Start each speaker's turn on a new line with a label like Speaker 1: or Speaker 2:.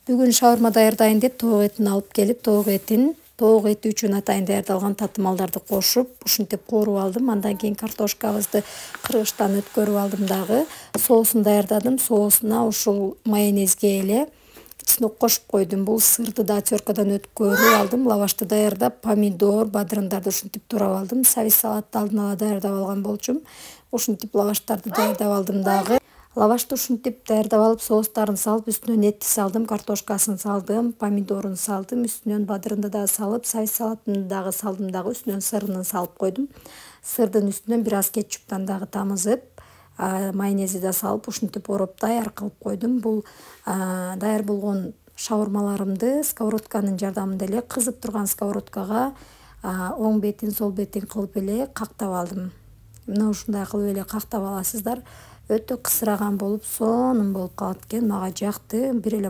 Speaker 1: Бүгүн шаурма даярдайын деп тоок этин алып келип, тоок эти үчүн атайын даярдалган татымалдарды кошуп, ушинтип кууруп алдым. Андан кийин картошкабызды кыргычтан өткөрүп алдым дагы. Соусун даярдадым. Соусуна ушул майонезге эле чеснок кошуп койдум. Бул сырды да теркадан өткөрүп алдым. Лавашты даярдап, помидор, бадырындарды ушинтип турап алдым. Сабиз салатты алдын ала даярдап алган болчумун. Ушинтип лаваштарды даярдап алдым дагы. Лавашты ушинтип даярдап алып, соустарын салып, үстүнөн этти салдым, картошкасын салдым, помидорун салдым, үстүнөн бадырынды дагы салып, сабиз салатын дагы салдым дагы, үстүнөн сырын салып койдум. Сырдын үстүнөн бир аз кетчуптан дагы тамызып, майонезди да салып, ушинтип ороп даяр кылып койдум. Бул даяр болгон шаурмаларымды сковородканын жардамында эле кызып турган сковородкага оң бетин, сол бетин кылып эле кактап алдым. Мына ушундай кылып эле кактап аласыздар. Өтө кысыраган болуп, сонун болуп калат экен. Мага жакты. Бир эле